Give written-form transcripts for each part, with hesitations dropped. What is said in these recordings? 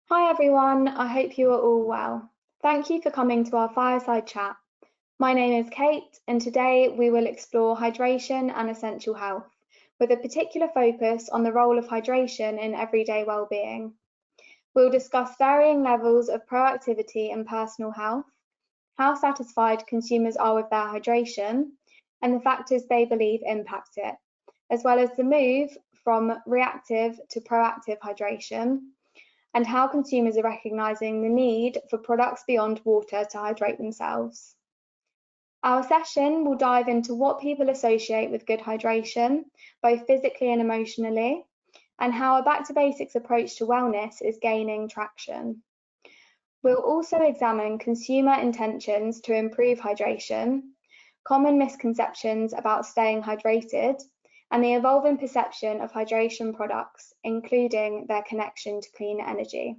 Hi everyone, I hope you are all well. Thank you for coming to our fireside chat. My name is Kate, and today we will explore hydration and essential health, with a particular focus on the role of hydration in everyday well-being. We'll discuss varying levels of proactivity in personal health, how satisfied consumers are with their hydration, and the factors they believe impact it, as well as the move from reactive to proactive hydration, and how consumers are recognising the need for products beyond water to hydrate themselves. Our session will dive into what people associate with good hydration, both physically and emotionally, and how a back to basics approach to wellness is gaining traction. We'll also examine consumer intentions to improve hydration, common misconceptions about staying hydrated, and the evolving perception of hydration products, including their connection to clean energy.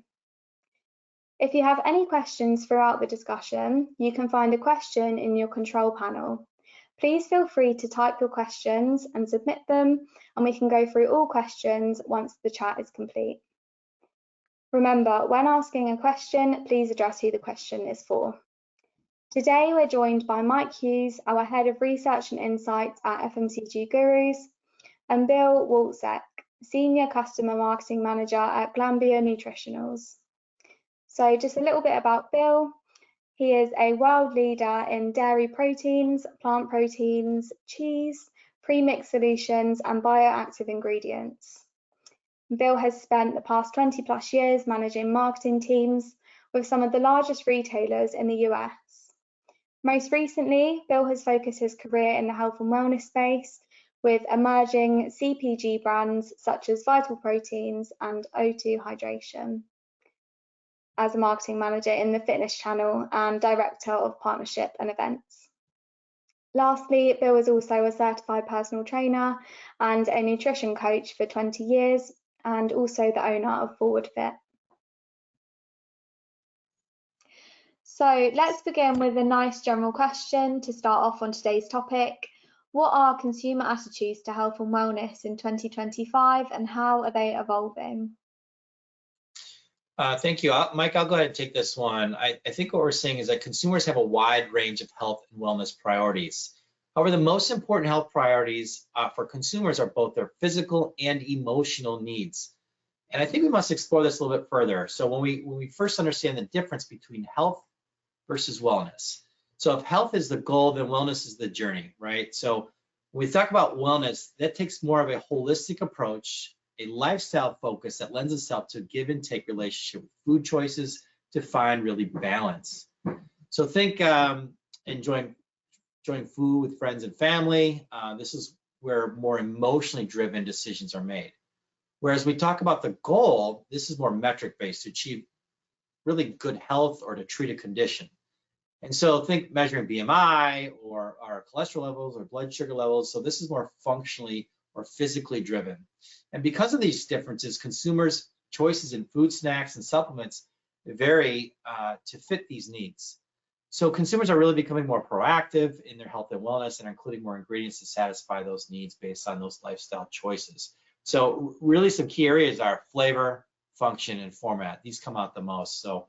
If you have any questions throughout the discussion, you can find a question in your control panel. Please feel free to type your questions and submit them, and we can go through all questions once the chat is complete. Remember, when asking a question, please address who the question is for. Today, we're joined by Mike Hughes, our Head of Research and Insights at FMCG Gurus, and Bill Walczek, Senior Customer Marketing Manager at Glanbia Nutritionals. So just a little bit about Bill. He is a world leader in dairy proteins, plant proteins, cheese, pre-mixed solutions, and bioactive ingredients. Bill has spent the past 20 plus years managing marketing teams with some of the largest retailers in the US. Most recently, Bill has focused his career in the health and wellness space with emerging CPG brands such as Vital Proteins and O2 Hydration, as a marketing manager in the fitness channel and director of partnership and events. Lastly, Bill is also a certified personal trainer and a nutrition coach for 20 years, and also the owner of Forward Fit. So let's begin with a nice general question to start off on today's topic. What are consumer attitudes to health and wellness in 2025, and how are they evolving? Thank you. Mike, I'll go ahead and take this one. I think what we're seeing is that consumers have a wide range of health and wellness priorities. However, the most important health priorities for consumers are both their physical and emotional needs. And I think we must explore this a little bit further. So when we first understand the difference between health versus wellness. So if health is the goal, then wellness is the journey, right? So when we talk about wellness, that takes more of a holistic approach, a lifestyle focus that lends itself to a give and take relationship with food choices to find really balance. So think enjoying food with friends and family. This is where more emotionally driven decisions are made. Whereas we talk about the goal, this is more metric based to achieve really good health or to treat a condition. And so think measuring BMI or our cholesterol levels or blood sugar levels. So this is more functionally or physically driven. And because of these differences, consumers' choices in food, snacks, and supplements vary to fit these needs. So consumers are really becoming more proactive in their health and wellness and are including more ingredients to satisfy those needs based on those lifestyle choices. So really some key areas are flavor, function, and format. These come out the most. So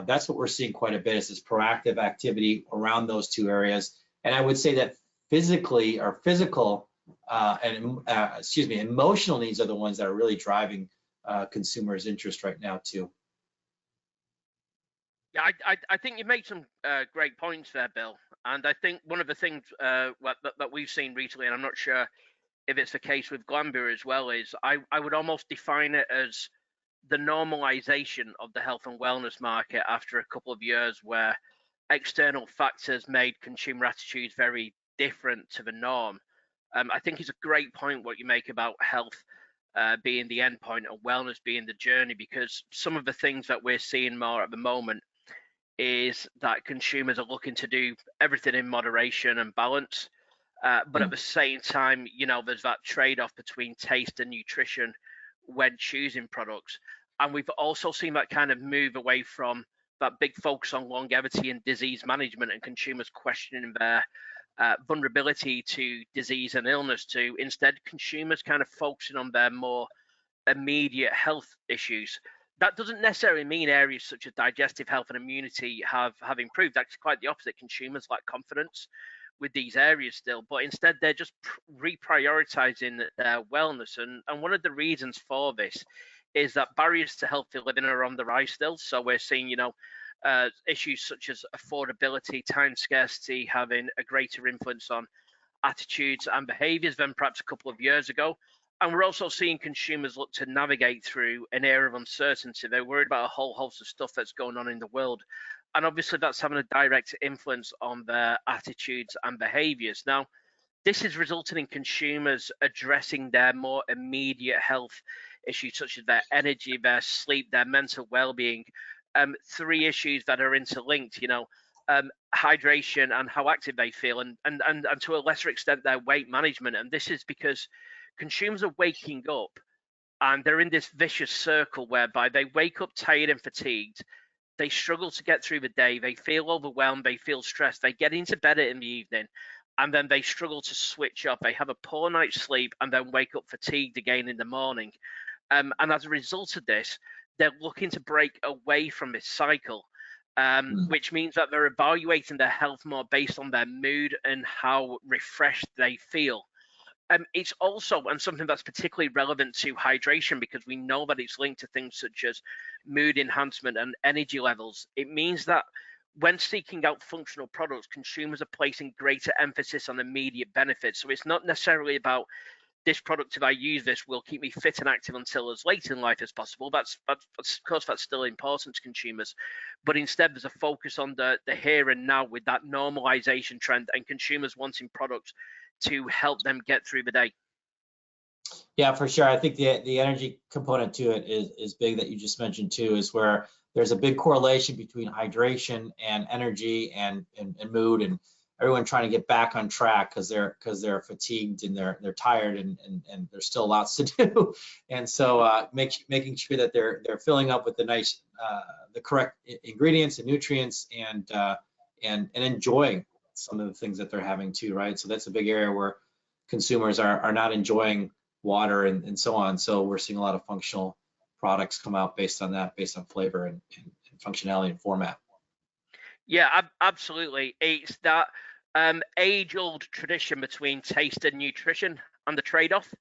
that's what we're seeing quite a bit is this proactive activity around those two areas. And I would say that physically or physical emotional needs are the ones that are really driving consumers' interest right now too. Yeah, I think you made some great points there, Bill. And I think one of the things that we've seen recently, and I'm not sure if it's the case with Glanbia as well, is I would almost define it as the normalization of the health and wellness market after a couple of years where external factors made consumer attitudes very different to the norm. I think it's a great point what you make about health being the end point and wellness being the journey, because some of the things that we're seeing more at the moment is that consumers are looking to do everything in moderation and balance. But at the same time, there's that trade-off between taste and nutrition when choosing products. And we've also seen that kind of move away from that big focus on longevity and disease management and consumers questioning their vulnerability to disease and illness to instead consumers kind of focusing on their more immediate health issues. That doesn't necessarily mean areas such as digestive health and immunity have improved. Actually, quite the opposite. Consumers lack confidence with these areas still, but instead they're just reprioritizing their wellness. And one of the reasons for this is that barriers to healthy living are on the rise still. So we're seeing, issues such as affordability, time scarcity having a greater influence on attitudes and behaviors than perhaps a couple of years ago. And we're also seeing consumers look to navigate through an era of uncertainty. They're worried about a whole host of stuff that's going on in the world. And obviously that's having a direct influence on their attitudes and behaviors. Now, this is resulting in consumers addressing their more immediate health issues, such as their energy, their sleep, their mental well-being. Three issues that are interlinked, hydration and how active they feel, and to a lesser extent their weight management. And this is because consumers are waking up and they're in this vicious circle whereby they wake up tired and fatigued. They struggle to get through the day. They feel overwhelmed. They feel stressed. They get into bed in the evening and then they struggle to switch off. They have a poor night's sleep and then wake up fatigued again in the morning. And as a result of this, they're looking to break away from this cycle, which means that they're evaluating their health more based on their mood and how refreshed they feel. It's also, and something that's particularly relevant to hydration, because we know that it's linked to things such as mood enhancement and energy levels. It means that when seeking out functional products, consumers are placing greater emphasis on immediate benefits. So it's not necessarily about this product, if I use this, will keep me fit and active until as late in life as possible. That's of course, that's still important to consumers. But instead, there's a focus on the here and now with that normalization trend and consumers wanting products to help them get through the day. Yeah, for sure. I think the energy component to it is big, that you just mentioned too, is where there's a big correlation between hydration and energy and mood, and everyone trying to get back on track because they're fatigued and they're tired and there's still lots to do. And so making sure that they're filling up with the correct ingredients and nutrients and enjoying some of the things that they're having too, right? So that's a big area where consumers are not enjoying water and so on. So we're seeing a lot of functional products come out based on that, based on flavor and functionality and format. Yeah, absolutely. It's that age-old tradition between taste and nutrition and the trade-off.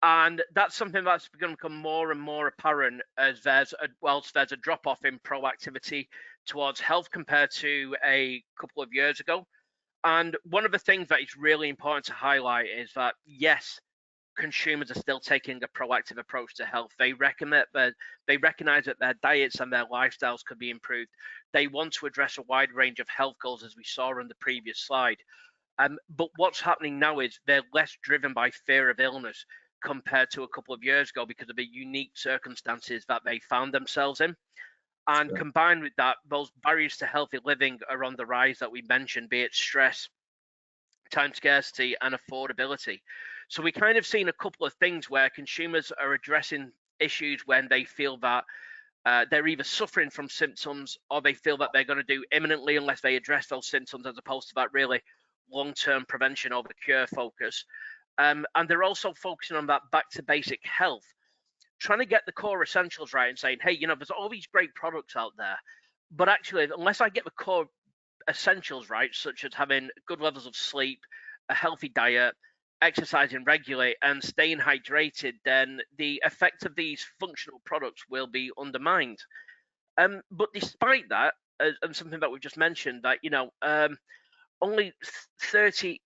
And that's something that's going to become more and more apparent as there's a drop-off in proactivity towards health compared to a couple of years ago. And one of the things that is really important to highlight is that, yes, consumers are still taking a proactive approach to health. They recognize that their diets and their lifestyles could be improved. They want to address a wide range of health goals, as we saw on the previous slide. But what's happening now is they're less driven by fear of illness compared to a couple of years ago because of the unique circumstances that they found themselves in. And Sure. Combined with that, those barriers to healthy living are on the rise that we mentioned, be it stress, time scarcity, and affordability. So we kind of seen a couple of things where consumers are addressing issues when they feel that they're either suffering from symptoms or they feel that they're going to do imminently unless they address those symptoms, as opposed to that really long-term prevention over cure focus. And they're also focusing on that back to basic health, trying to get the core essentials right and saying, hey, there's all these great products out there, but actually, unless I get the core essentials right, such as having good levels of sleep, a healthy diet, exercising regularly, and staying hydrated, then the effect of these functional products will be undermined. But despite that, and something that we've just mentioned, that only 30%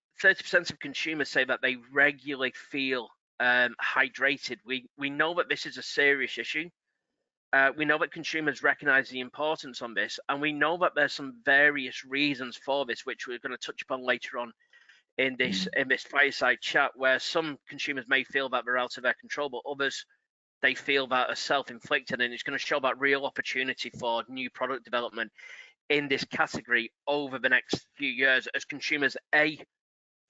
of consumers say that they regularly feel hydrated. We know that this is a serious issue. We know that consumers recognize the importance on this, and we know that there's some various reasons for this, which we're going to touch upon later on in this fireside chat, where some consumers may feel that they're out of their control, but others, they feel that are self-inflicted, and it's going to show that real opportunity for new product development in this category over the next few years as consumers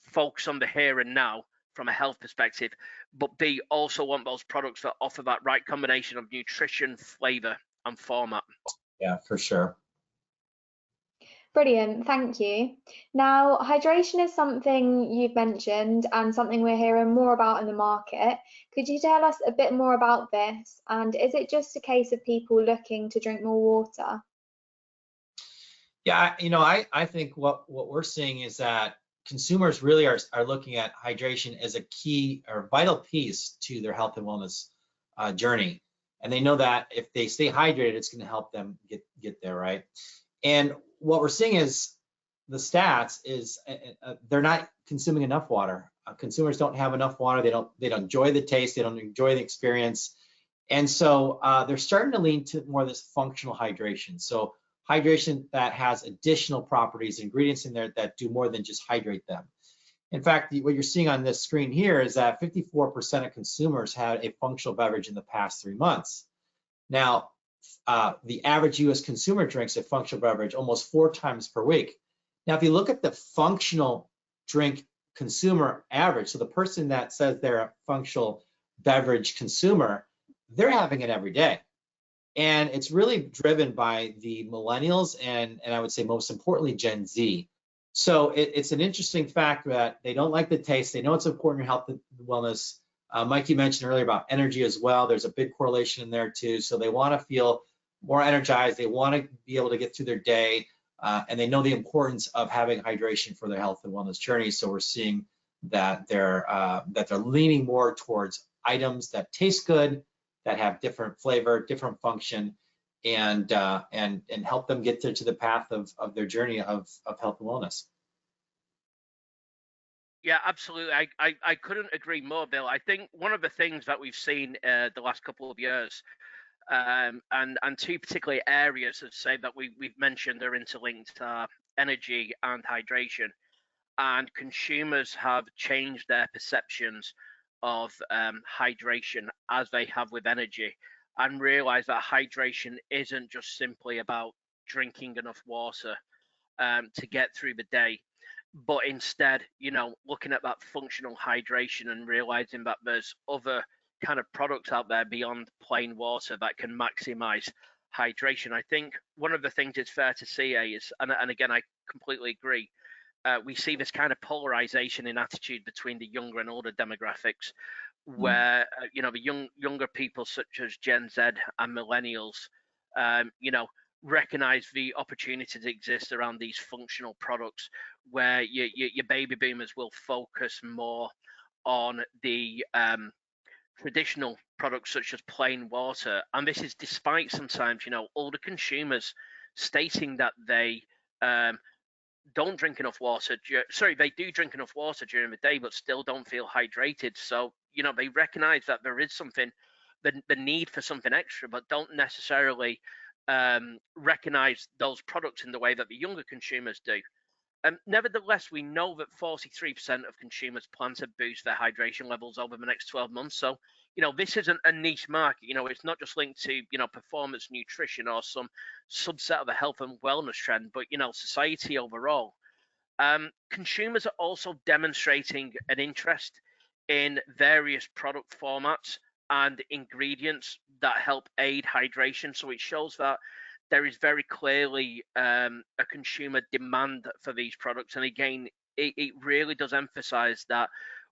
focus on the here and now from a health perspective, but B, also want those products that offer that right combination of nutrition, flavor, and format. Yeah, for sure. Brilliant, thank you. Now, hydration is something you've mentioned and something we're hearing more about in the market. Could you tell us a bit more about this? And is it just a case of people looking to drink more water? Yeah, I think what we're seeing is that consumers really are looking at hydration as a key or vital piece to their health and wellness journey. And they know that if they stay hydrated, it's going to help them get there, right? And what we're seeing is the stats is they're not consuming enough water. Consumers don't have enough water. They don't enjoy the taste. They don't enjoy the experience. And so they're starting to lean to more of this functional hydration. So hydration that has additional properties, ingredients in there that do more than just hydrate them. In fact, what you're seeing on this screen here is that 54% of consumers had a functional beverage in the past 3 months. Now, the average US consumer drinks a functional beverage almost 4 times per week. Now, if you look at the functional drink consumer average, so the person that says they're a functional beverage consumer, they're having it every day. And it's really driven by the millennials and I would say most importantly, Gen Z. So it's an interesting fact that they don't like the taste. They know it's important to health and wellness. Mike, you mentioned earlier about energy as well. There's a big correlation in there too. So they want to feel more energized. They want to be able to get through their day. And they know the importance of having hydration for their health and wellness journey. So we're seeing that they're leaning more towards items that taste good, that have different flavor, different function, and help them get to the path of their journey of health and wellness. Yeah, absolutely. I couldn't agree more, Bill. I think one of the things that we've seen the last couple of years, and two particular areas, as say that we've mentioned are interlinked, are energy and hydration. And consumers have changed their perceptions of hydration as they have with energy, and realize that hydration isn't just simply about drinking enough water to get through the day, but instead, looking at that functional hydration and realizing that there's other kind of products out there beyond plain water that can maximize hydration. I think one of the things it's fair to say is, and again, I completely agree, we see this kind of polarization in attitude between the younger and older demographics, where the younger people such as Gen Z and millennials, recognize the opportunities that exist around these functional products, where your baby boomers will focus more on the traditional products such as plain water. And this is despite sometimes, older consumers stating that they don't drink enough water. Sorry, they do drink enough water during the day, but still don't feel hydrated. So, they recognize that there is something, the need for something extra, but don't necessarily recognize those products in the way that the younger consumers do. Nevertheless, we know that 43% of consumers plan to boost their hydration levels over the next 12 months. So, this isn't a niche market. It's not just linked to, performance nutrition or some subset of the health and wellness trend, but, society overall. Consumers are also demonstrating an interest in various product formats and ingredients that help aid hydration. So it shows that there is very clearly a consumer demand for these products. And again, it really does emphasize that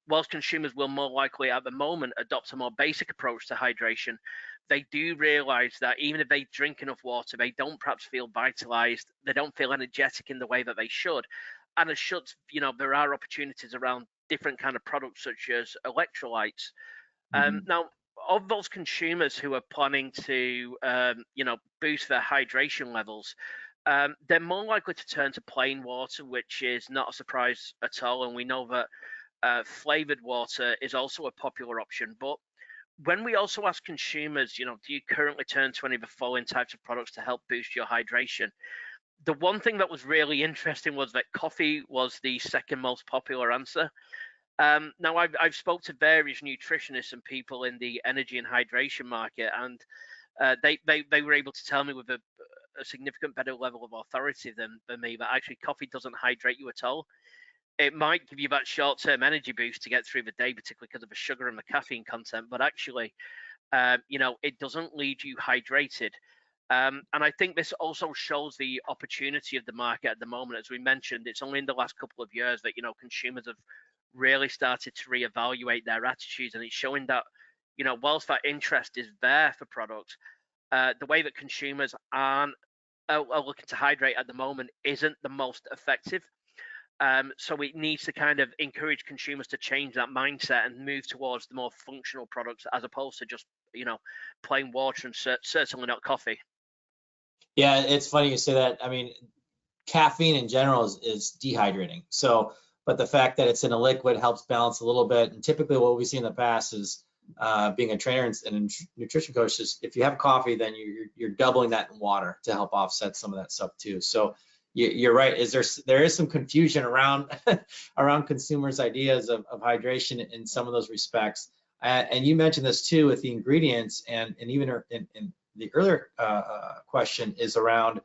whilst consumers will more likely at the moment adopt a more basic approach to hydration, they do realize that even if they drink enough water, they don't perhaps feel vitalized, they don't feel energetic in the way that they should. And as such, there are opportunities around different kind of products such as electrolytes. Now, of those consumers who are planning to, boost their hydration levels, they're more likely to turn to plain water, which is not a surprise at all. And we know that flavored water is also a popular option. But when we also ask consumers, do you currently turn to any of the following types of products to help boost your hydration? The one thing that was really interesting was that coffee was the second most popular answer. Now, I've spoke to various nutritionists and people in the energy and hydration market, and they were able to tell me with a significant better level of authority than me that actually coffee doesn't hydrate you at all. It might give you that short-term energy boost to get through the day, particularly because of the sugar and the caffeine content, but actually, it doesn't leave you hydrated. And I think this also shows the opportunity of the market at the moment. As we mentioned, it's only in the last couple of years that, consumers have really started to reevaluate their attitudes, and it's showing that, whilst that interest is there for products, the way that consumers are looking to hydrate at the moment isn't the most effective. So it needs to kind of encourage consumers to change that mindset and move towards the more functional products, as opposed to just, plain water and certainly not coffee. Yeah, it's funny you say that. I mean, caffeine in general is dehydrating. So, but the fact that it's in a liquid helps balance a little bit. And typically what we see in the past is being a trainer and a nutrition coach is if you have coffee, then you're doubling that in water to help offset some of that stuff too. So you're right. There is some confusion around around consumers' ideas of hydration in some of those respects. And you mentioned this too with the ingredients, and even in the earlier question is around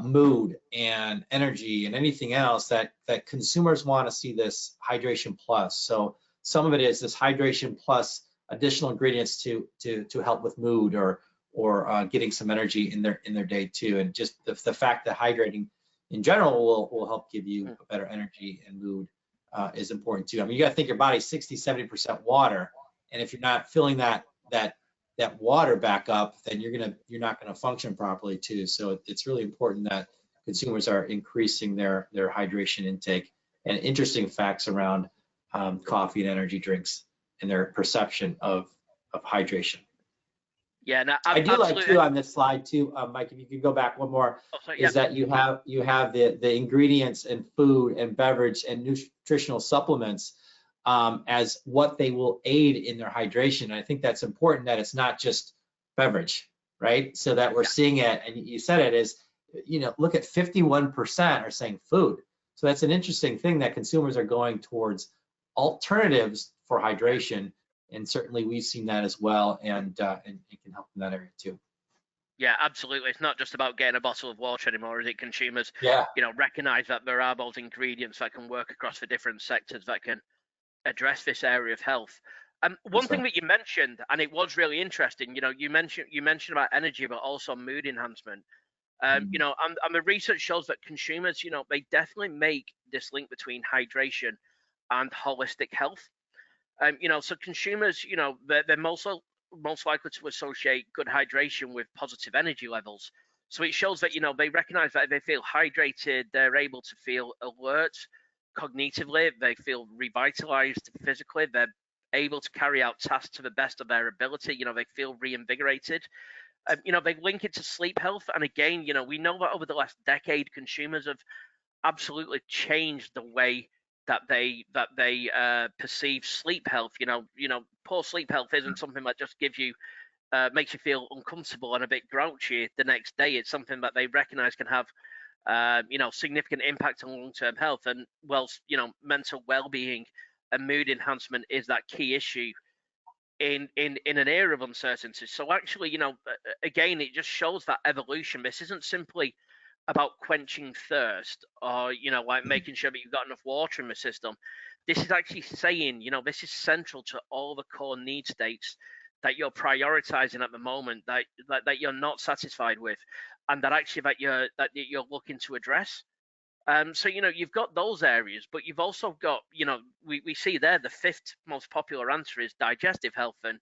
mood and energy and anything else that consumers want to see this hydration plus. So some of it is this hydration plus additional ingredients to help with mood or getting some energy in their day too. And just the fact that hydrating in general will help give you a better energy and mood is important too. I mean, you got to think your body's 60-70% water, and if you're not filling that water back up, then you're not gonna function properly too. So it's really important that consumers are increasing their hydration intake. And interesting facts around coffee and energy drinks and their perception of hydration. Yeah, no, I do like too on this slide too, Mike, if you could go back one more, is that you have the ingredients and food and beverage and nutritional supplements as what they will aid in their hydration. And I think that's important, that it's not just beverage, right? So that we're seeing it, and you said it is, look at 51% are saying food. So that's an interesting thing, that consumers are going towards alternatives for hydration. And certainly we've seen that as well, and it can help in that area too. Yeah, absolutely. It's not just about getting a bottle of water anymore, is it? Consumers, yeah, recognize that there are those ingredients that can work across the different sectors that can address this area of health. One thing that you mentioned, and it was really interesting, you mentioned about energy, but also mood enhancement. And the research shows that consumers, they definitely make this link between hydration and holistic health. So consumers, they're most likely to associate good hydration with positive energy levels. So it shows that, they recognize that if they feel hydrated, they're able to feel alert cognitively, they feel revitalized physically, they're able to carry out tasks to the best of their ability, they feel reinvigorated. They link it to sleep health. And again, we know that over the last decade, consumers have absolutely changed the way that they perceive sleep health. Poor sleep health isn't something that just makes you feel uncomfortable and a bit grouchy the next day. It's something that they recognize can have significant impact on long-term health. And mental well-being and mood enhancement is that key issue in an era of uncertainty. So actually, again, it just shows that evolution. This isn't simply about quenching thirst or like making sure that you've got enough water in the system. This is actually saying, this is central to all the core need states that you're prioritizing at the moment, that you're not satisfied with, and that actually that you're looking to address. So you've got those areas, but you've also got, we see there the fifth most popular answer is digestive health. And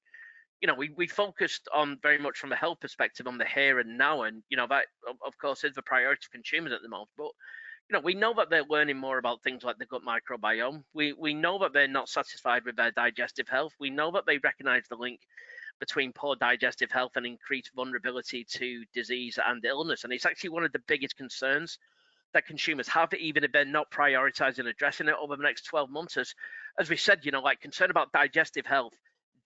we focused on very much from a health perspective on the here and now, and that of course is the priority for consumers at the moment. But we know that they're learning more about things like the gut microbiome. We know that they're not satisfied with their digestive health. We know that they recognize the link between poor digestive health and increased vulnerability to disease and illness. And it's actually one of the biggest concerns that consumers have, even if they're not prioritizing addressing it over the next 12 months. As we said, like concern about digestive health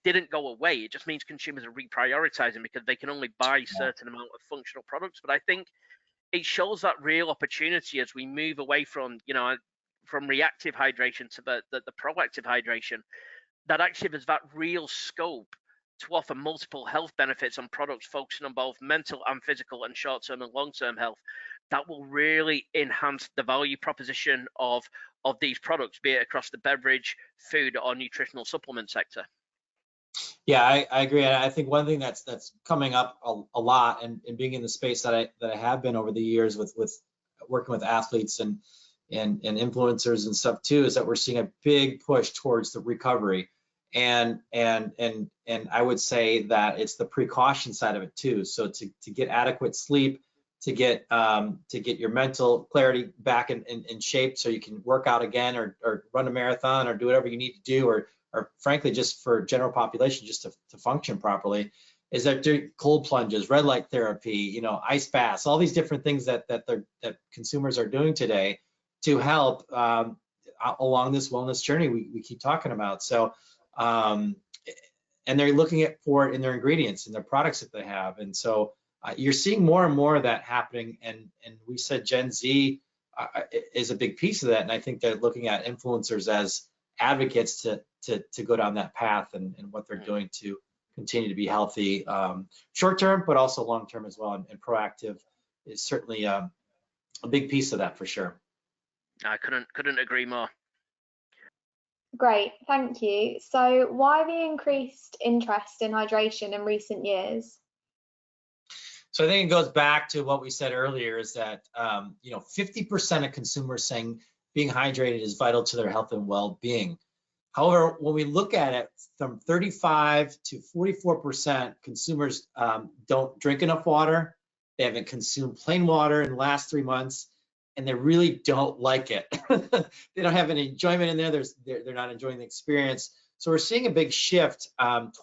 didn't go away. It just means consumers are reprioritizing because they can only buy a certain amount of functional products. But I think it shows that real opportunity as we move away from, from reactive hydration to the proactive hydration, that actually there's that real scope to offer multiple health benefits on products focusing on both mental and physical and short-term and long-term health that will really enhance the value proposition of these products, be it across the beverage, food, or nutritional supplement sector. Yeah, I agree. And I think one thing that's coming up a lot, and being in the space that I have been over the years with working with athletes and influencers and stuff too, is that we're seeing a big push towards the recovery. And I would say that it's the precaution side of it too. So to get adequate sleep, to get your mental clarity back in shape, so you can work out again, or run a marathon, or do whatever you need to do, or frankly, just for general population, just to function properly, is that doing cold plunges, red light therapy, ice baths, all these different things that consumers are doing today to help along this wellness journey we keep talking about. So, and they're looking for it in their ingredients and their products that they have. And so you're seeing more and more of that happening. And we said Gen Z is a big piece of that. And I think they're looking at influencers as advocates to go down that path, and what they're doing to continue to be healthy, short term, but also long term as well. And proactive is certainly a big piece of that for sure. I couldn't agree more. Great, thank you. So why the increased interest in hydration in recent years? So I think it goes back to what we said earlier, is that 50% of consumers saying being hydrated is vital to their health and well-being. However, when we look at it, from 35 to 44% consumers don't drink enough water. They haven't consumed plain water in the last 3 months, and they really don't like it. They don't have any enjoyment in there. They're not enjoying the experience. So we're seeing a big shift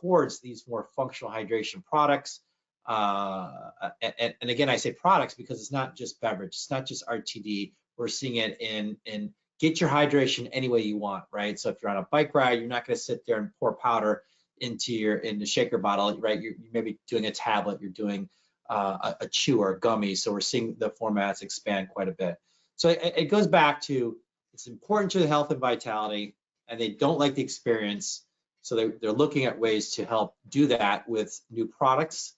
towards these more functional hydration products. And again, I say products because it's not just beverage. It's not just RTD. We're seeing it in get your hydration any way you want, right? So if you're on a bike ride, you're not going to sit there and pour powder into the shaker bottle, right? You're maybe doing a tablet, you're doing a chew or a gummy. So we're seeing the formats expand quite a bit. So it goes back to, it's important to the health and vitality, and they don't like the experience. So they're looking at ways to help do that with new products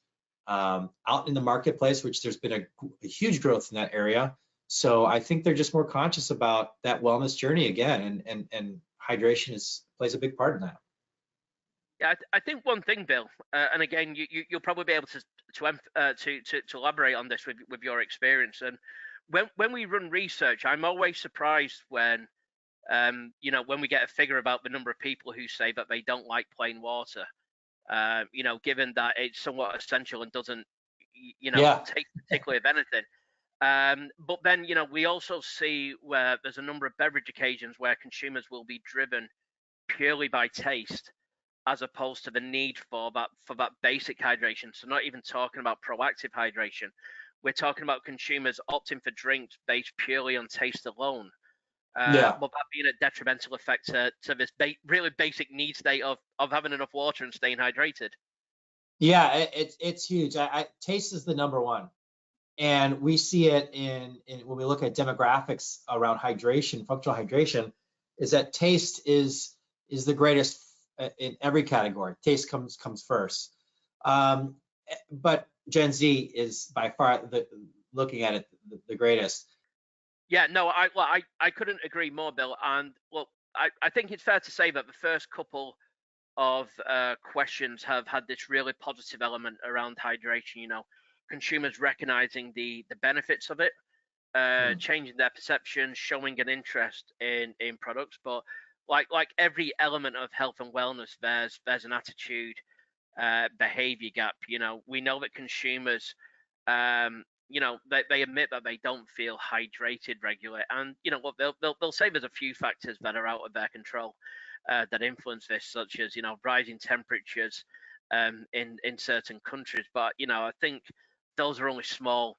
out in the marketplace, which there's been a huge growth in that area. So I think they're just more conscious about that wellness journey again, and hydration plays a big part in that. Yeah, I think one thing, Bill, and again, you'll probably be able to elaborate on this with your experience. And when we run research, I'm always surprised when when we get a figure about the number of people who say that they don't like plain water. Given that it's somewhat essential and doesn't take particularly of anything. But then, we also see where there's a number of beverage occasions where consumers will be driven purely by taste, as opposed to the need for that basic hydration. So not even talking about proactive hydration. We're talking about consumers opting for drinks based purely on taste alone. But that being a detrimental effect to this really basic need state of having enough water and staying hydrated. Yeah, it's huge. Taste is the number one. And we see it in when we look at demographics around hydration, functional hydration, is that taste is the greatest in every category. Taste comes first. But Gen Z is by far looking at it the greatest. Yeah, no, I couldn't agree more, Bill. And I think it's fair to say that the first couple of questions have had this really positive element around hydration. Consumers recognizing the benefits of it, changing their perception, showing an interest in products. But like every element of health and wellness, there's an attitude behavior gap. We know that consumers they admit that they don't feel hydrated regularly, and what they'll say there's a few factors that are out of their control that influence this, such as rising temperatures in certain countries. But I think those are only small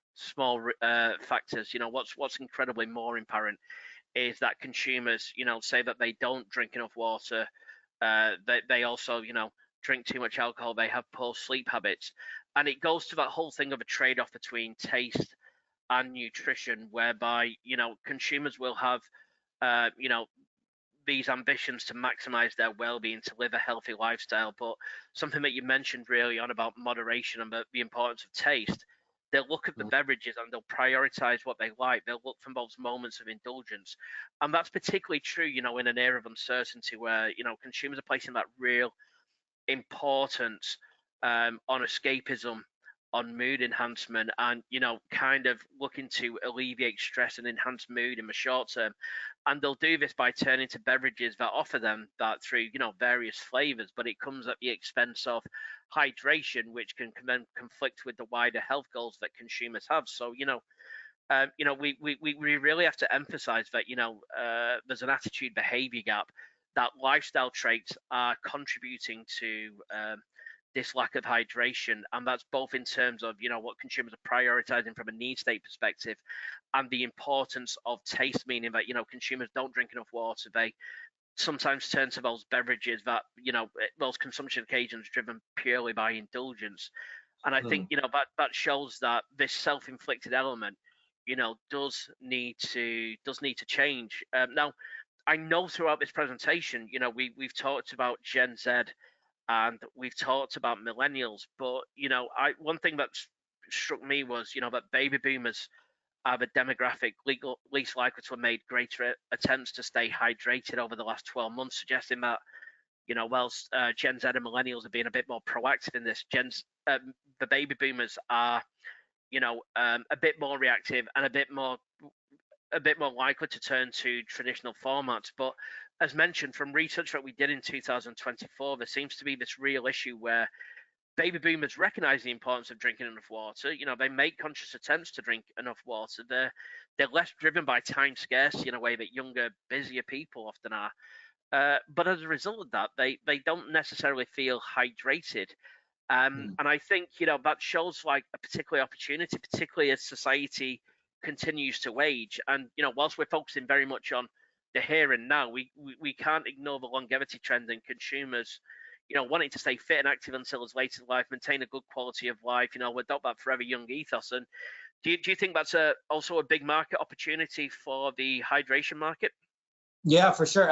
factors. What's incredibly more apparent is that consumers say that they don't drink enough water. They also drink too much alcohol. They have poor sleep habits, and it goes to that whole thing of a trade-off between taste and nutrition, whereby consumers will have these ambitions to maximize their well-being, to live a healthy lifestyle. But something that you mentioned really on about moderation and the importance of taste, they'll look at the beverages and they'll prioritize what they like. They'll look for those moments of indulgence, and that's particularly true in an era of uncertainty where consumers are placing that real importance on escapism, on mood enhancement, and kind of looking to alleviate stress and enhance mood in the short term. And they'll do this by turning to beverages that offer them that through various flavors, but it comes at the expense of hydration, which can then conflict with the wider health goals that consumers have. So we really have to emphasize that there's an attitude behavior gap, that lifestyle traits are contributing to this lack of hydration, and that's both in terms of what consumers are prioritizing from a need state perspective, and the importance of taste, meaning that consumers don't drink enough water. They sometimes turn to those beverages that those consumption occasions driven purely by indulgence. And I think that shows that this self-inflicted element does need to change. Now, I know throughout this presentation we've talked about Gen Z and we've talked about millennials, but one thing that struck me was that baby boomers are the demographic least likely to have made greater attempts to stay hydrated over the last 12 months, suggesting that whilst Gen Z and millennials are being a bit more proactive in this, the baby boomers are a bit more reactive and a bit more likely to turn to traditional formats. But as mentioned, from research that we did in 2024, there seems to be this real issue where baby boomers recognize the importance of drinking enough water. They make conscious attempts to drink enough water. They're less driven by time scarcity in a way that younger, busier people often are. But as a result of that, they don't necessarily feel hydrated. And I think that shows like a particular opportunity, particularly as society continues to age. And whilst we're focusing very much on the here and now, we can't ignore the longevity trend in consumers wanting to stay fit and active until his later life, maintain a good quality of life, adopt that forever young ethos. And do you think that's also a big market opportunity for the hydration market? Yeah, for sure.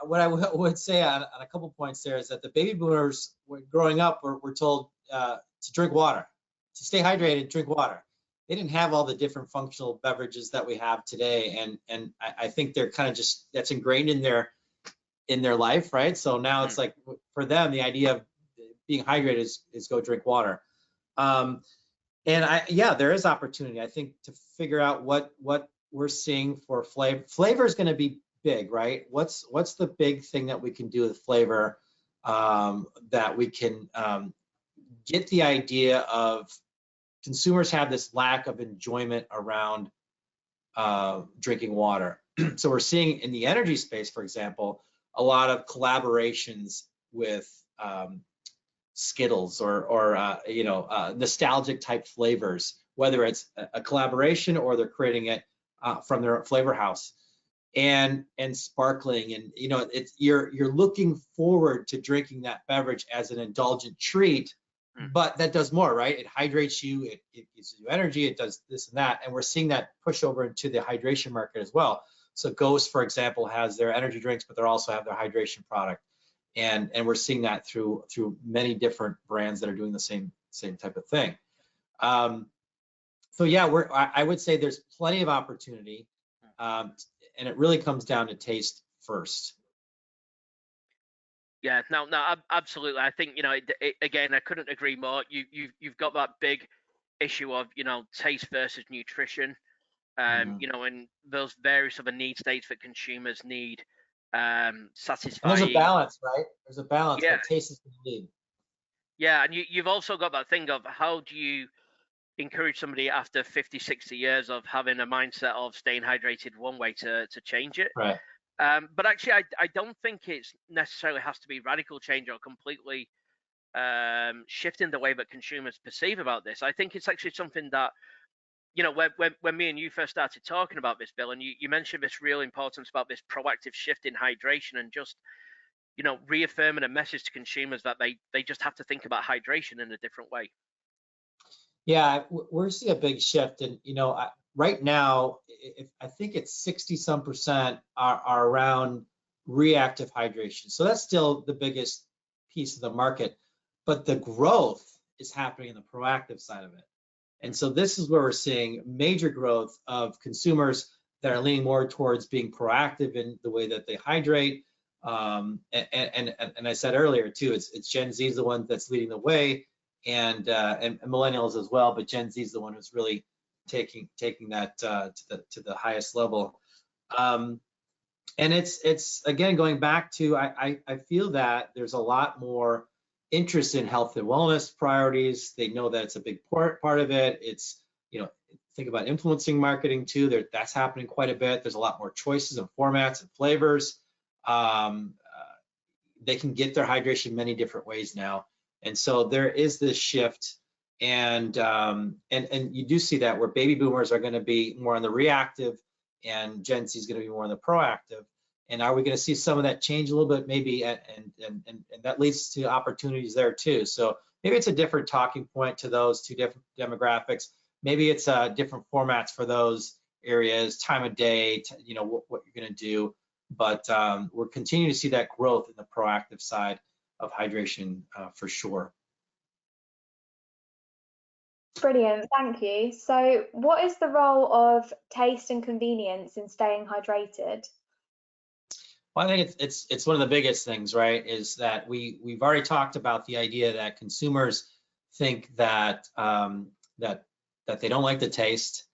What I would say on a couple points there is that the baby boomers, growing up, were told to drink water, to stay hydrated, drink water. They didn't have all the different functional beverages that we have today, and I think they're kind of just, that's ingrained in their life, right? So now it's like, for them, the idea of being hydrated is go drink water. And there is opportunity, I think, to figure out what we're seeing for flavor. Flavor is going to be big, right? What's the big thing that we can do with flavor, that we can get the idea of consumers have this lack of enjoyment around drinking water. So we're seeing in the energy space, for example, a lot of collaborations with Skittles or nostalgic type flavors, whether it's a collaboration or they're creating it from their flavor house, and sparkling, and you're looking forward to drinking that beverage as an indulgent treat, but that does more, right? It hydrates you, it gives you energy, it does this and that, and we're seeing that push over into the hydration market as well. So Ghost, for example, has their energy drinks, but they also have their hydration product, and we're seeing that through many different brands that are doing the same type of thing. So yeah, I would say there's plenty of opportunity, and it really comes down to taste first. Yeah, no, absolutely. I think again, I couldn't agree more. You've got that big issue of taste versus nutrition. And those various other need states that consumers need satisfying. And there's a balance, right? There's a balance, yeah. But taste is the lead. Yeah, and you've also got that thing of how do you encourage somebody after 50, 60 years of having a mindset of staying hydrated one way to change it. Right. But actually, I don't think it necessarily has to be radical change or completely shifting the way that consumers perceive about this. I think it's actually something that, when me and you first started talking about this, Bill, and you mentioned this real importance about this proactive shift in hydration and just, reaffirming a message to consumers that they just have to think about hydration in a different way. Yeah, we're seeing a big shift, and right now, I think it's 60-some% are around reactive hydration. So that's still the biggest piece of the market, but the growth is happening in the proactive side of it. And so this is where we're seeing major growth of consumers that are leaning more towards being proactive in the way that they hydrate, And I said earlier too, it's Gen Z is the one that's leading the way, and millennials as well, but Gen Z is the one who's really taking that to the highest level. And it's again going back to I feel that there's a lot more interest in health and wellness priorities. They know that it's a big part of it. It's, you know, think about influencing marketing too. That's happening quite a bit. There's a lot more choices and formats and flavors. They can get their hydration many different ways now, and so there is this shift. And you do see that where baby boomers are going to be more on the reactive, and Gen Z is going to be more on the proactive. And are we going to see some of that change a little bit? Maybe, and that leads to opportunities there too. So maybe it's a different talking point to those two different demographics. Maybe it's different formats for those areas, time of day, you know, what you're going to do. But we're continuing to see that growth in the proactive side of hydration for sure. Brilliant, thank you. So what is the role of taste and convenience in staying hydrated? Well, I think it's one of the biggest things, right? Is that we've already talked about the idea that consumers think that that they don't like the taste,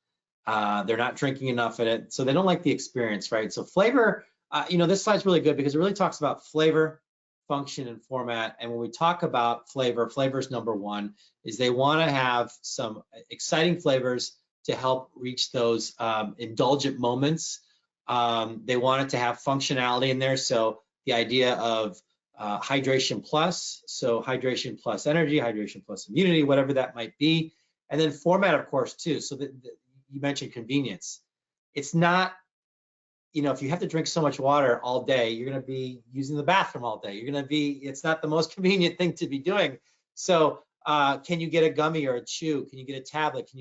they're not drinking enough of it, so they don't like the experience, right? So flavor, you know, this slide's really good because it really talks about flavor, function, and format. And when we talk about flavor's number one. Is they want to have some exciting flavors to help reach those indulgent moments. They want it to have functionality in there. So the idea of hydration plus, so hydration plus energy, hydration plus immunity, whatever that might be. And then format, of course, too. So you mentioned convenience. It's not, you know, if you have to drink so much water all day, you're going to be using the bathroom all day. You're going to be, it's not the most convenient thing to be doing. So can you get a gummy or a chew? Can you get a tablet? Can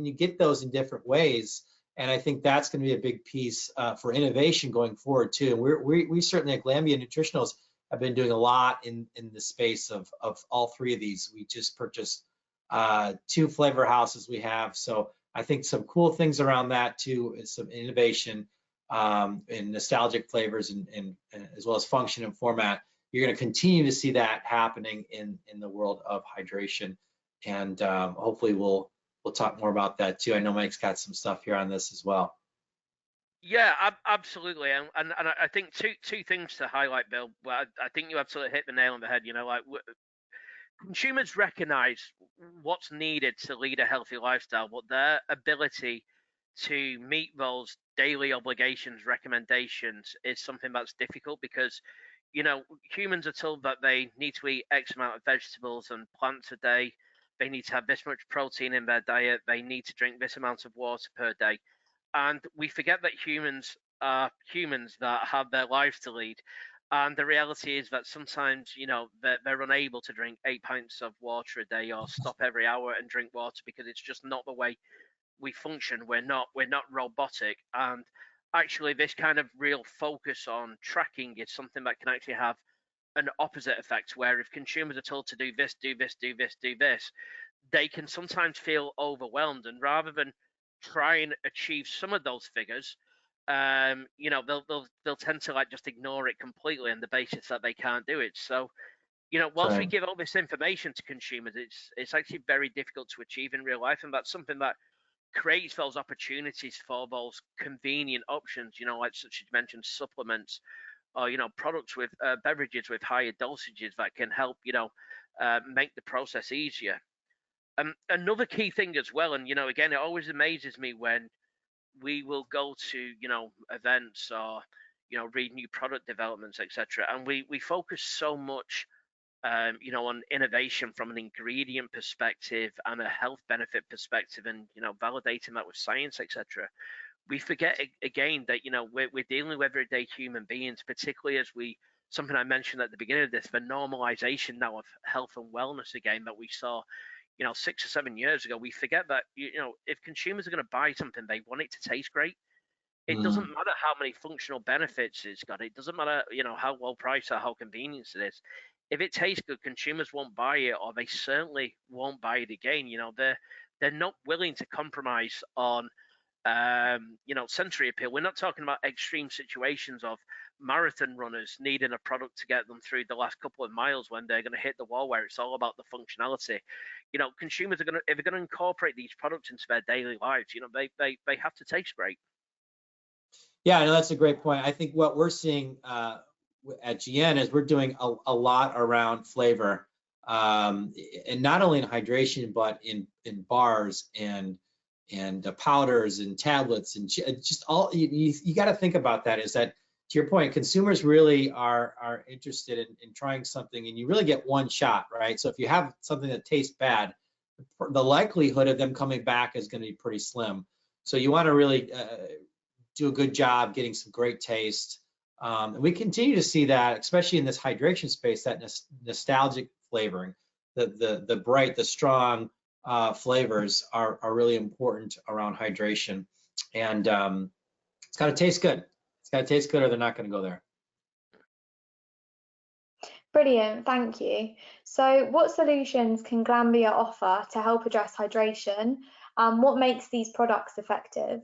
you get those in different ways? And I think that's going to be a big piece for innovation going forward too. And we certainly at Glanbia Nutritionals have been doing a lot in the space of all three of these. We just purchased 2 flavor houses we have. So I think some cool things around that too is some innovation in nostalgic flavors and as well as function and format. You're going to continue to see that happening in the world of hydration, and hopefully we'll talk more about that too. I know Mike's got some stuff here on this as well. Yeah, absolutely, and I think two things to highlight, Bill. Well, I think you absolutely hit the nail on the head. You know, like consumers recognize what's needed to lead a healthy lifestyle, but their ability to meet those daily obligations, recommendations is something that's difficult because, you know, humans are told that they need to eat X amount of vegetables and plants a day. They need to have this much protein in their diet. They need to drink this amount of water per day. And we forget that humans are humans that have their lives to lead. And the reality is that sometimes, you know, they're unable to drink 8 pints of water a day or stop every hour and drink water because it's just not the way we function. We're not robotic. And actually, this kind of real focus on tracking is something that can actually have an opposite effect, where if consumers are told to do this, do this, do this, do this, they can sometimes feel overwhelmed, and rather than try and achieve some of those figures, you know, they'll tend to like just ignore it completely on the basis that they can't do it. So, you know, whilst we give all this information to consumers, it's actually very difficult to achieve in real life, and that's something that creates those opportunities for those convenient options, you know, like such as you mentioned, supplements, or, you know, products with beverages with higher dosages that can help, you know, make the process easier. Another key thing as well, and, you know, again, it always amazes me when we will go to, you know, events or, you know, read new product developments, etc., and we focus so much, you know, on innovation from an ingredient perspective and a health benefit perspective, and, you know, validating that with science, etc. We forget again that, you know, we're dealing with everyday human beings, particularly as something I mentioned at the beginning of this, the normalization now of health and wellness again that we saw, you know, 6 or 7 years ago. We forget that, you know, if consumers are going to buy something, they want it to taste great. It doesn't matter how many functional benefits it's got. It doesn't matter, you know, how low price or how convenient it is. If it tastes good, consumers won't buy it, or they certainly won't buy it again. You know, they're not willing to compromise on sensory appeal. We're not talking about extreme situations of marathon runners needing a product to get them through the last couple of miles when they're going to hit the wall, where it's all about the functionality. Consumers are going to, if they're going to incorporate these products into their daily lives, they have to taste great. Yeah, I know that's a great point. I think what we're seeing at GN is we're doing a lot around flavor, and not only in hydration, but in bars and powders and tablets and just all. You got to think about that. Is that, to your point, consumers really are interested in trying something, and you really get one shot, right? So if you have something that tastes bad, the likelihood of them coming back is going to be pretty slim. So you want to really do a good job getting some great taste. And we continue to see that, especially in this hydration space, that nostalgic flavoring, the bright, the strong flavors are really important around hydration. And it's got to taste good. It's got to taste good, or they're not going to go there. Brilliant, thank you. So what solutions can Glanbia offer to help address hydration? What makes these products effective?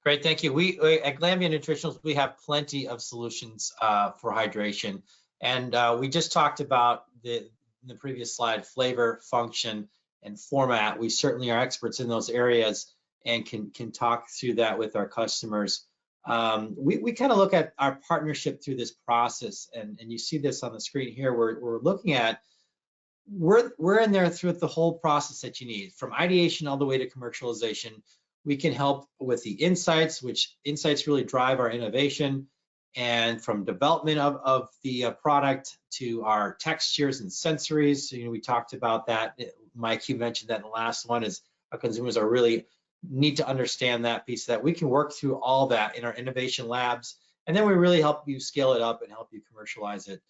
Great, thank you. We at Glanbia Nutritionals, we have plenty of solutions for hydration. And we just talked about in the previous slide, flavor, function, and format. We certainly are experts in those areas and can talk through that with our customers. We kind of look at our partnership through this process, and you see this on the screen here. We're looking at, we're in there through the whole process that you need, from ideation all the way to commercialization. We can help with the insights, which insights really drive our innovation, and from development of the product to our textures and sensories. So, we talked about that. Mike, you mentioned that in the last one, is our consumers are really need to understand that piece, that we can work through all that in our innovation labs, and then we really help you scale it up and help you commercialize it.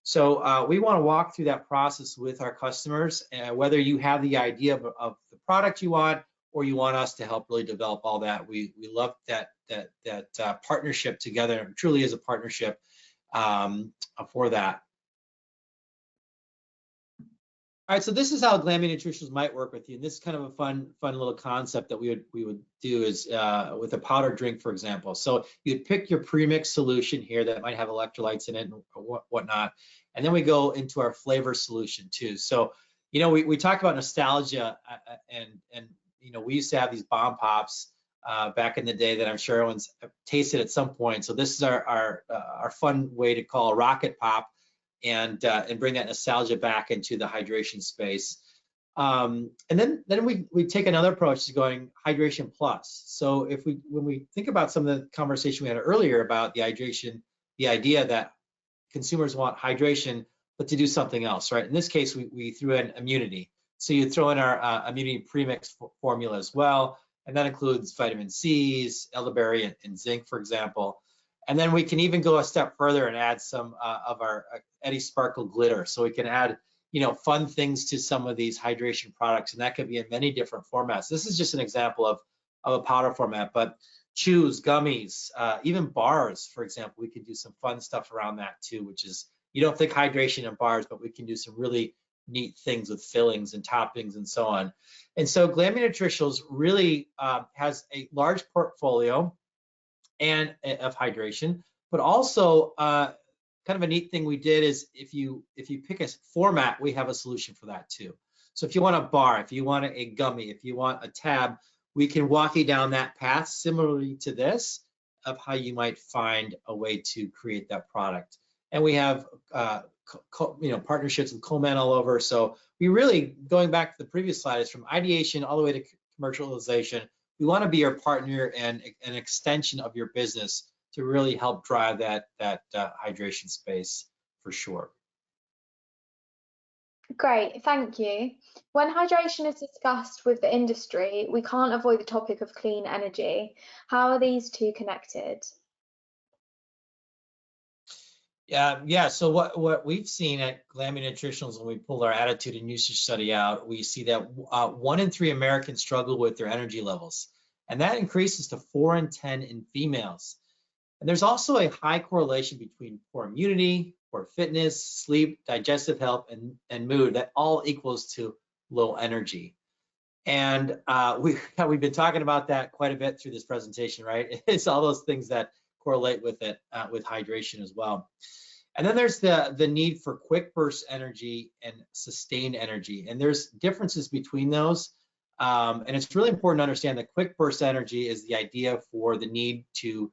So we want to walk through that process with our customers, whether you have the idea of the product you want, or you want us to help really develop all that. We love that partnership together. It truly is a partnership for that. All right, so this is how Glanbia Nutritionals might work with you. And this is kind of a fun little concept that we would do is with a powder drink, for example. So you'd pick your premix solution here that might have electrolytes in it or whatnot, and then we go into our flavor solution too. So we talk about nostalgia, and we used to have these bomb pops back in the day that I'm sure everyone's tasted at some point. So this is our fun way to call a rocket pop, and bring that nostalgia back into the hydration space. And then we take another approach to going hydration plus. So when we think about some of the conversation we had earlier about the hydration, the idea that consumers want hydration, but to do something else, right? In this case, we threw in immunity. So you throw in our immunity premix formula as well, and that includes vitamin C's, elderberry, and zinc, for example. And then we can even go a step further and add some of our Eddie Sparkle glitter. So we can add, fun things to some of these hydration products, and that could be in many different formats. This is just an example of a powder format, but chews, gummies, even bars, for example, we can do some fun stuff around that too, which is, you don't think hydration in bars, but we can do some really neat things with fillings and toppings and so on. And so Glanbia Nutritionals really has a large portfolio and of hydration, but also kind of a neat thing we did is if you pick a format, we have a solution for that too. So if you want a bar, if you want a gummy, if you want a tab, we can walk you down that path similarly to this of how you might find a way to create that product. And we have partnerships with Coleman all over. So we really, going back to the previous slide, is from ideation all the way to commercialization. We want to be your partner and an extension of your business to really help drive that hydration space for sure. Great, thank you. When hydration is discussed with the industry, we can't avoid the topic of clean energy. How are these two connected? Yeah. So what we've seen at Glanbia Nutritionals when we pulled our attitude and usage study out, we see that 1 in 3 Americans struggle with their energy levels, and that increases to 4 in 10 in females. And there's also a high correlation between poor immunity, poor fitness, sleep, digestive health, and mood that all equals to low energy. And we've been talking about that quite a bit through this presentation, right? It's all those things that correlate with it, with hydration as well. And then there's the need for quick burst energy and sustained energy. And there's differences between those. And it's really important to understand that quick burst energy is the idea for the need to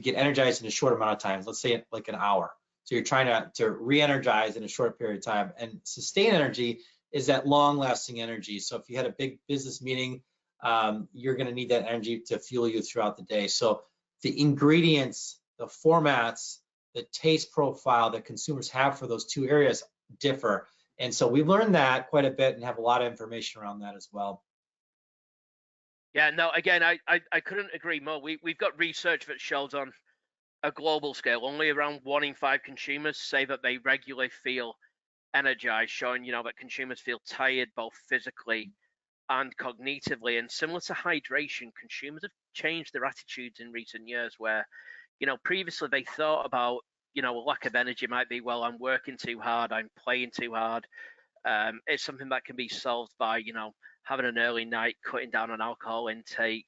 get energized in a short amount of time. Let's say like an hour. So you're trying to re-energize in a short period of time. And sustained energy is that long-lasting energy. So if you had a big business meeting, you're going to need that energy to fuel you throughout the day. So the ingredients, the formats, the taste profile that consumers have for those two areas differ. And so we've learned that quite a bit and have a lot of information around that as well. Yeah, no, again, I couldn't agree more. We've got research that shows on a global scale, only around 1 in 5 consumers say that they regularly feel energized, showing, that consumers feel tired both physically and cognitively. And similar to hydration, consumers have changed their attitudes in recent years where, previously they thought about, a lack of energy might be, well, I'm working too hard, I'm playing too hard. It's something that can be solved by, having an early night, cutting down on alcohol intake,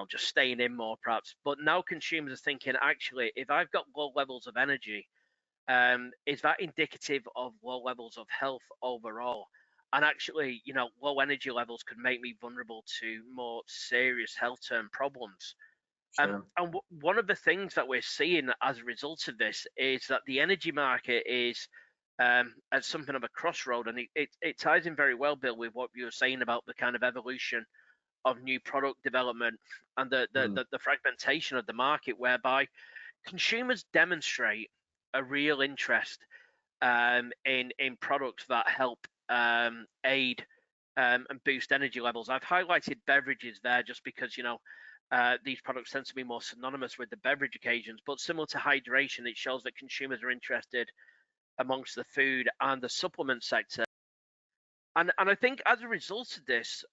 just staying in more perhaps. But now consumers are thinking, actually, if I've got low levels of energy, is that indicative of low levels of health overall? And actually, low energy levels could make me vulnerable to more serious health term problems. Sure. And one of the things that we're seeing as a result of this is that the energy market is at something of a crossroad, and it ties in very well, Bill, with what you were saying about the kind of evolution of new product development and the fragmentation of the market, whereby consumers demonstrate a real interest in products that help aid and boost energy levels. I've highlighted beverages there just because these products tend to be more synonymous with the beverage occasions, but similar to hydration, it shows that consumers are interested amongst the food and the supplement sector. And I think as a result of this,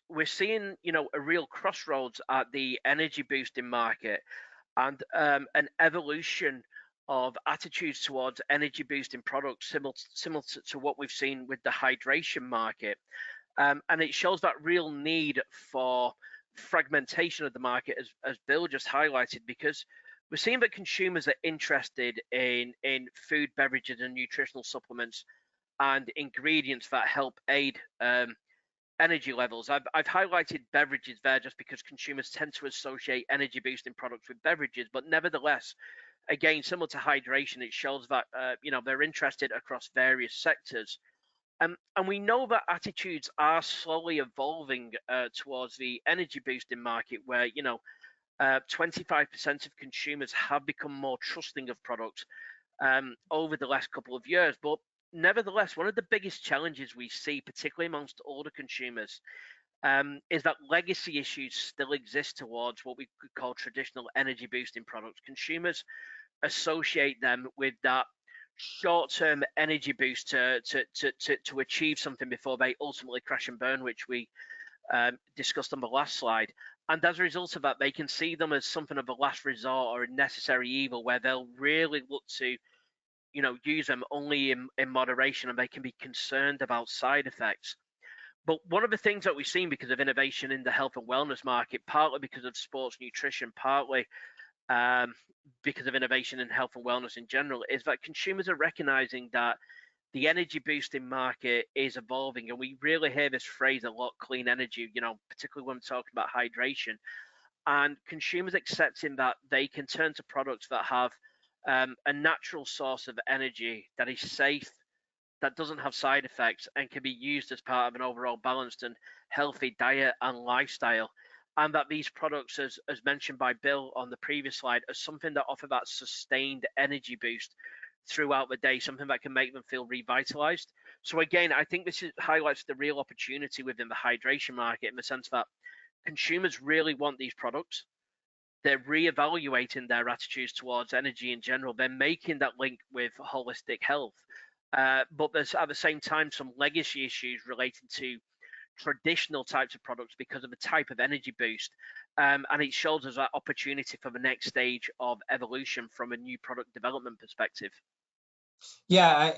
we're seeing a real crossroads at the energy boosting market, and an evolution of attitudes towards energy boosting products similar to what we've seen with the hydration market. And it shows that real need for fragmentation of the market, as Bill just highlighted, because we're seeing that consumers are interested in food, beverages, and nutritional supplements and ingredients that help aid energy levels. I've highlighted beverages there just because consumers tend to associate energy boosting products with beverages, but nevertheless, again, similar to hydration, it shows that they're interested across various sectors. And we know that attitudes are slowly evolving towards the energy boosting market, where 25% of consumers have become more trusting of products over the last couple of years. But nevertheless, one of the biggest challenges we see, particularly amongst older consumers, is that legacy issues still exist towards what we could call traditional energy boosting products. Consumers associate them with that short-term energy boost to achieve something before they ultimately crash and burn, which we discussed on the last slide. And as a result of that, they can see them as something of a last resort or a necessary evil, where they'll really look to use them only in moderation, and they can be concerned about side effects. But one of the things that we've seen because of innovation in the health and wellness market, partly because of sports nutrition, partly because of innovation in health and wellness in general, is that consumers are recognizing that the energy boosting market is evolving. And we really hear this phrase a lot, clean energy, particularly when we're talking about hydration. And consumers accepting that they can turn to products that have a natural source of energy that is safe, that doesn't have side effects, and can be used as part of an overall balanced and healthy diet and lifestyle. And that these products, as mentioned by Bill on the previous slide, are something that offer that sustained energy boost throughout the day, something that can make them feel revitalized. So again, I think this highlights the real opportunity within the hydration market, in the sense that consumers really want these products. They're reevaluating their attitudes towards energy in general. They're making that link with holistic health. But there's at the same time some legacy issues relating to traditional types of products because of the type of energy boost. And it shows us that opportunity for the next stage of evolution from a new product development perspective. Yeah,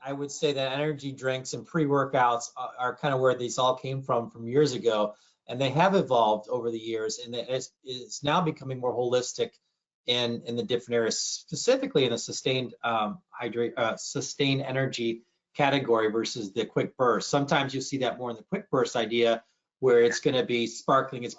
I I would say that energy drinks and pre-workouts are kind of where these all came from years ago, and they have evolved over the years, and it's now becoming more holistic in the different areas, specifically in the sustained sustained energy category versus the quick burst. Sometimes you'll see that more in the quick burst idea, where it's going to be sparkling. It's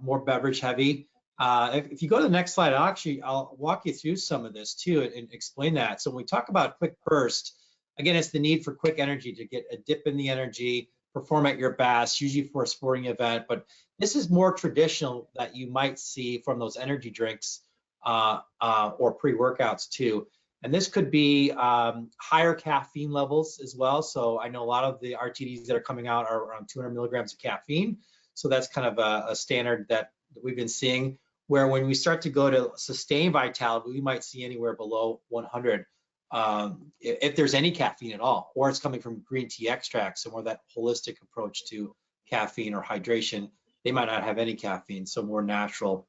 more beverage heavy. If you go to the next slide, I'll walk you through some of this too and explain that. So when we talk about quick burst, again, it's the need for quick energy to get a dip in the energy, perform at your best, usually for a sporting event. But this is more traditional that you might see from those energy drinks or pre-workouts too. And this could be higher caffeine levels as well. So I know a lot of the RTDs that are coming out are around 200 milligrams of caffeine. So that's kind of a standard that we've been seeing, where when we start to go to sustained vitality, we might see anywhere below 100 if there's any caffeine at all, or it's coming from green tea extracts, so more that holistic approach to caffeine or hydration. They might not have any caffeine, so more natural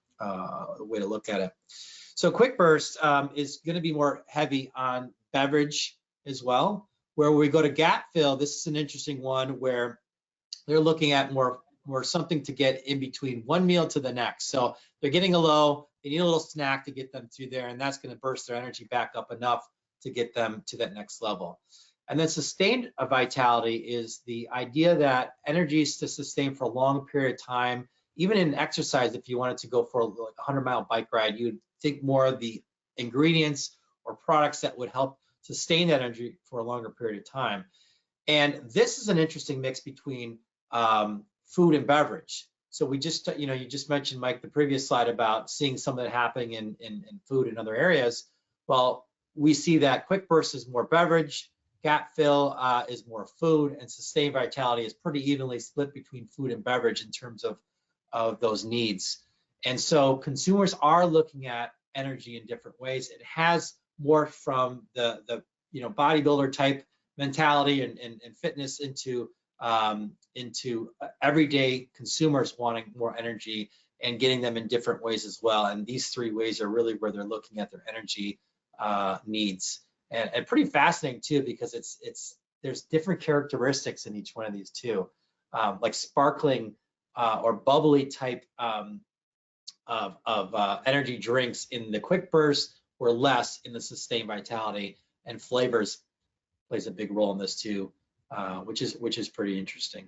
way to look at it. So quick burst is going to be more heavy on beverage as well. Where we go to gap fill, this is an interesting one where they're looking at more something to get in between one meal to the next. So they're getting a low, they need a little snack to get them through there, and that's going to burst their energy back up enough to get them to that next level. And then sustained vitality is the idea that energy is to sustain for a long period of time. Even in exercise, if you wanted to go for like a 100-mile bike ride, you'd think more of the ingredients or products that would help sustain that energy for a longer period of time. And this is an interesting mix between food and beverage. So we just, you just mentioned, Mike, the previous slide about seeing some of that happening in food and other areas. Well, we see that quick burst is more beverage, gap fill is more food, and sustained vitality is pretty evenly split between food and beverage in terms of those needs. And so consumers are looking at energy in different ways. It has morphed from the bodybuilder type mentality and fitness into everyday consumers wanting more energy and getting them in different ways as well. And these three ways are really where they're looking at their energy needs. And pretty fascinating too, because there's different characteristics in each one of these too, like sparkling or bubbly type of energy drinks in the quick burst or less in the sustained vitality, and flavors plays a big role in this too, which is pretty interesting.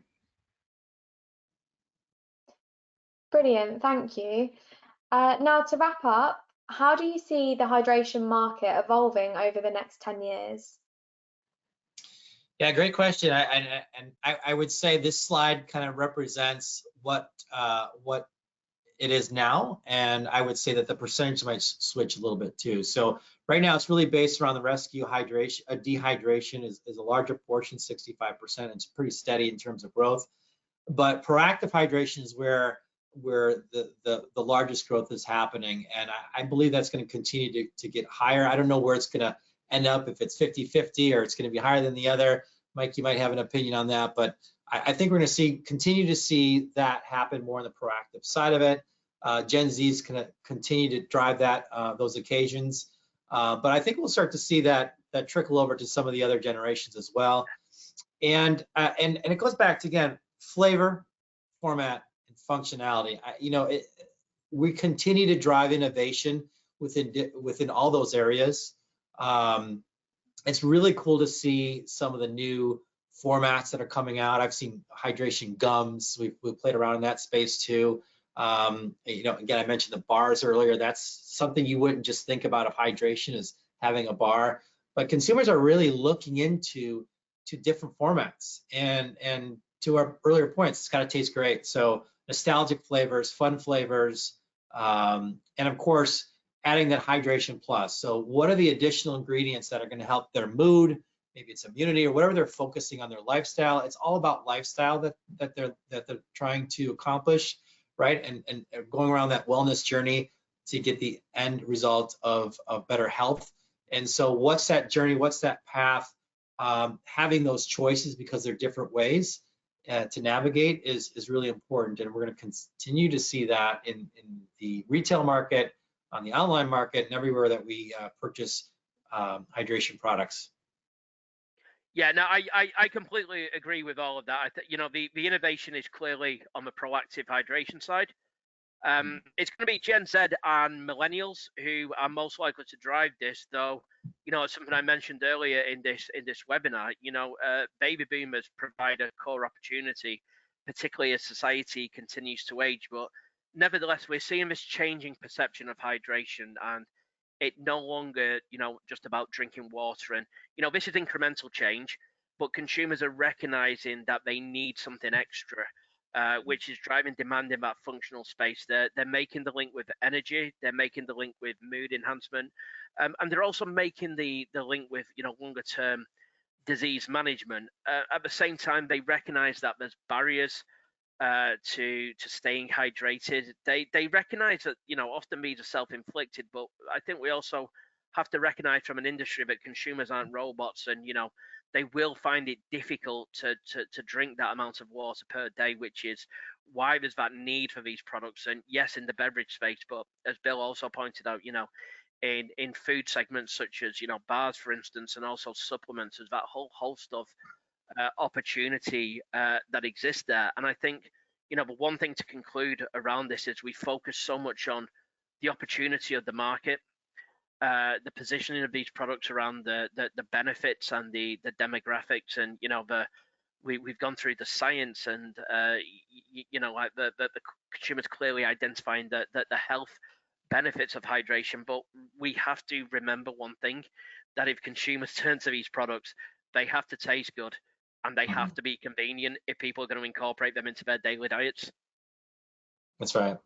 Brilliant, thank you. Now to wrap up, how do you see the hydration market evolving over the next 10 years? Yeah, great question. I would say this slide kind of represents what it is now, and I would say that the percentage might switch a little bit too. So right now it's really based around the rescue hydration. Dehydration is a larger portion, 65%. It's pretty steady in terms of growth, but proactive hydration is where the largest growth is happening, and I believe that's going to continue to get higher. I don't know where it's going to end up, if it's 50-50 or it's going to be higher than the other. Mike, you might have an opinion on that, but I think we're going to continue to see that happen more on the proactive side of it. Gen Z is going to continue to drive those occasions, but I think we'll start to see that trickle over to some of the other generations as well. And it goes back to, again, flavor, format, and functionality. We continue to drive innovation within all those areas. It's really cool to see some of the new formats that are coming out. I've seen hydration gums. We've played around in that space too. Again, I mentioned the bars earlier. That's something you wouldn't just think about of hydration as having a bar, but consumers are really looking into different formats. And to our earlier points, it's got to taste great. So nostalgic flavors, fun flavors, and of course, adding that hydration plus. So what are the additional ingredients that are going to help their mood? Maybe it's immunity or whatever they're focusing on their lifestyle. It's all about lifestyle that they're trying to accomplish, right? And going around that wellness journey to get the end result of better health. And so what's that journey? What's that path? Having those choices, because they're different ways to navigate, is really important. And we're going to continue to see that in the retail market, on the online market, and everywhere that we purchase hydration products. Yeah, no, I completely agree with all of that. You know, the innovation is clearly on the proactive hydration side. It's going to be Gen Z and millennials who are most likely to drive this, though. You know, it's something I mentioned earlier in this webinar. You know, baby boomers provide a core opportunity, particularly as society continues to age. But nevertheless, we're seeing this changing perception of hydration, and it no longer, you know, just about drinking water. And you know, this is incremental change, but consumers are recognizing that they need something extra, which is driving demand in that functional space. They're making the link with energy, they're making the link with mood enhancement, and they're also making the link with, you know, longer term disease management. At the same time, they recognise that there's barriers to staying hydrated. They recognise that, you know, often these are self-inflicted, but I think we also have to recognise from an industry that consumers aren't robots, and you know, they will find it difficult to drink that amount of water per day, which is why there's that need for these products. And yes, in the beverage space, but as Bill also pointed out, you know, in food segments such as, you know, bars, for instance, and also supplements, there's that whole host of opportunity that exists there. And I think, you know, the one thing to conclude around this is we focus so much on the opportunity of the market, the positioning of these products around the benefits and the demographics, and you know, we've gone through the science, and you know, like the consumers clearly identifying the health benefits of hydration. But we have to remember one thing, that if consumers turn to these products, they have to taste good and they have to be convenient if people are going to incorporate them into their daily diets. That's right.